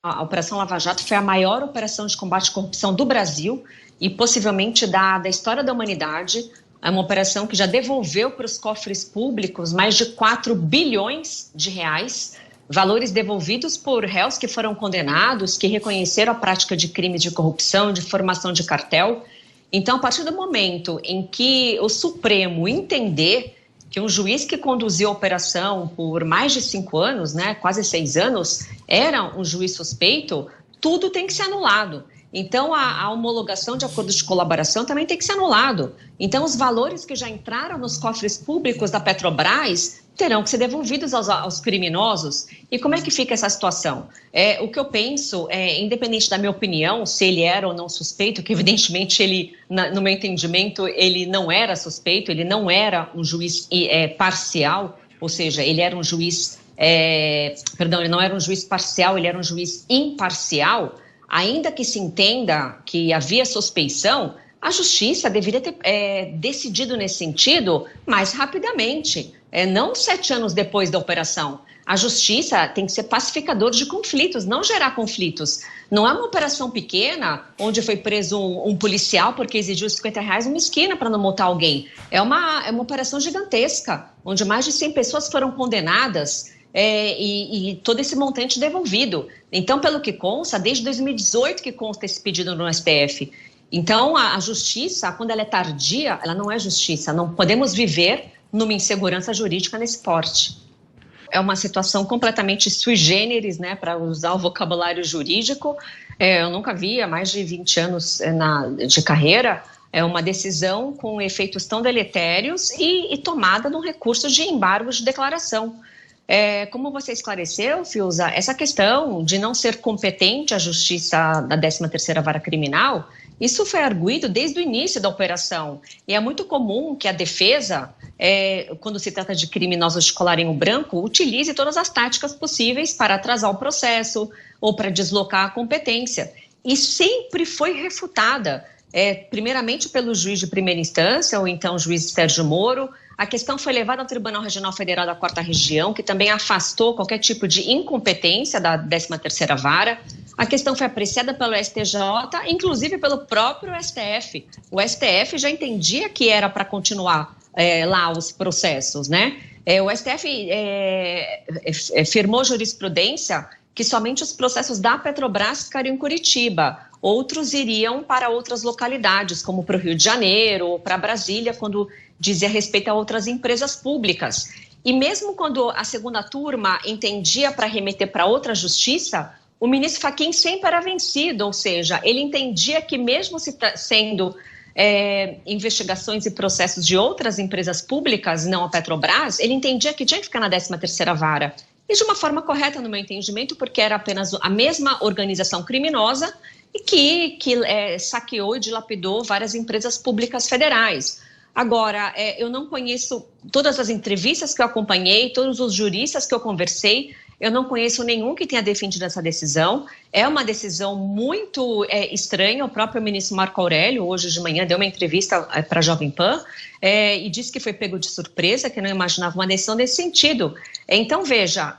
A Operação Lava Jato foi a maior operação de combate à corrupção do Brasil e possivelmente da história da humanidade. É uma operação que já devolveu para os cofres públicos mais de 4 bilhões de reais, valores devolvidos por réus que foram condenados, que reconheceram a prática de crimes de corrupção, de formação de cartel. Então, a partir do momento em que o Supremo entender que um juiz que conduziu a operação por mais de 5 anos, né, quase 6 anos, era um juiz suspeito, tudo tem que ser anulado. Então, a homologação de acordos de colaboração também tem que ser anulado. Então, os valores que já entraram nos cofres públicos da Petrobras terão que ser devolvidos aos criminosos. E como é que fica essa situação? O que eu penso, independente da minha opinião, se ele era ou não suspeito, que evidentemente ele, no meu entendimento, ele não era suspeito, ele não era um juiz parcial, ou seja, ele era um juiz, ele não era um juiz parcial, ele era um juiz imparcial. Ainda que se entenda que havia suspeição, a justiça deveria ter decidido nesse sentido mais rapidamente, não 7 anos depois da operação. A justiça tem que ser pacificador de conflitos, não gerar conflitos. Não é uma operação pequena, onde foi preso um policial porque exigiu R$50 numa esquina para não multar alguém. É uma operação gigantesca, onde mais de 100 pessoas foram condenadas, e todo esse montante devolvido. Então, pelo que consta, desde 2018 que consta esse pedido no STF. Então, a justiça, quando ela é tardia, ela não é justiça. Não podemos viver numa insegurança jurídica nesse porte. É uma situação completamente sui generis, né, para usar o vocabulário jurídico. Eu nunca vi, há mais de 20 anos de carreira, uma decisão com efeitos tão deletérios e tomada num recurso de embargo de declaração. Como você esclareceu, Fiuza, essa questão de não ser competente a justiça da 13ª Vara Criminal, isso foi arguido desde o início da operação. E é muito comum que a defesa, quando se trata de criminosos de colarinho branco, utilize todas as táticas possíveis para atrasar o processo ou para deslocar a competência. E sempre foi refutada, primeiramente pelo juiz de primeira instância, ou então o juiz Sérgio Moro. A questão foi levada ao Tribunal Regional Federal da 4ª Região, que também afastou qualquer tipo de incompetência da 13ª Vara. A questão foi apreciada pelo STJ, inclusive pelo próprio STF. O STF já entendia que era para continuar lá os processos, né? O STF firmou jurisprudência que somente os processos da Petrobras ficariam em Curitiba. Outros iriam para outras localidades, como para o Rio de Janeiro ou para Brasília, quando dizia respeito a outras empresas públicas. E mesmo quando a segunda turma entendia para remeter para outra justiça, o ministro Fachin sempre era vencido, ou seja, ele entendia que mesmo sendo investigações e processos de outras empresas públicas, não a Petrobras, ele entendia que tinha que ficar na 13ª Vara. E de uma forma correta, no meu entendimento, porque era apenas a mesma organização criminosa e que saqueou e dilapidou várias empresas públicas federais. Agora, eu não conheço todas as entrevistas que eu acompanhei, todos os juristas que eu conversei, eu não conheço nenhum que tenha defendido essa decisão. É uma decisão muito estranha. O próprio ministro Marco Aurélio, hoje de manhã, deu uma entrevista para a Jovem Pan e disse que foi pego de surpresa, que não imaginava uma decisão nesse sentido. Então, veja,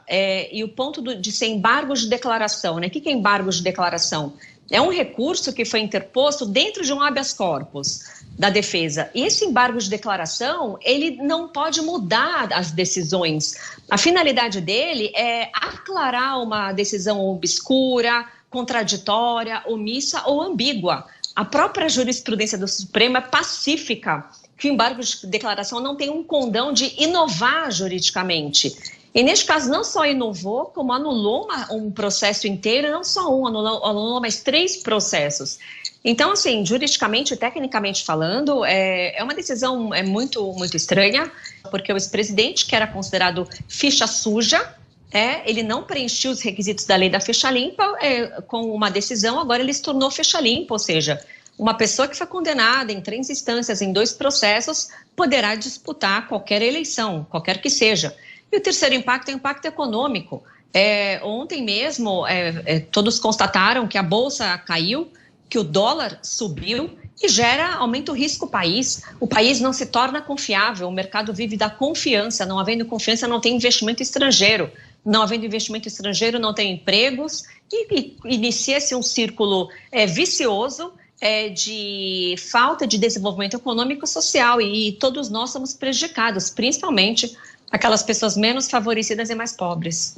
e o ponto de ser embargo de declaração, né? O que é embargo de declaração? É um recurso que foi interposto dentro de um habeas corpus da defesa. E esse embargo de declaração, ele não pode mudar as decisões. A finalidade dele é aclarar uma decisão obscura, contraditória, omissa ou ambígua. A própria jurisprudência do Supremo é pacífica, que o embargo de declaração não tem um condão de inovar juridicamente. E neste caso não só inovou, como anulou um processo inteiro, não só um, anulou mais 3 processos. Então, assim, juridicamente e tecnicamente falando, é uma decisão muito, muito estranha, porque o ex-presidente, que era considerado ficha suja, ele não preencheu os requisitos da lei da ficha limpa com uma decisão, agora ele se tornou ficha limpa, ou seja, uma pessoa que foi condenada em 3 instâncias, em 2 processos, poderá disputar qualquer eleição, qualquer que seja. E o terceiro impacto é o impacto econômico. Ontem mesmo, todos constataram que a Bolsa caiu, que o dólar subiu e aumenta o risco ao país. O país não se torna confiável, o mercado vive da confiança. Não havendo confiança, não tem investimento estrangeiro. Não havendo investimento estrangeiro, não tem empregos que inicia-se um círculo vicioso de falta de desenvolvimento econômico e social, e todos nós somos prejudicados, principalmente aquelas pessoas menos favorecidas e mais pobres.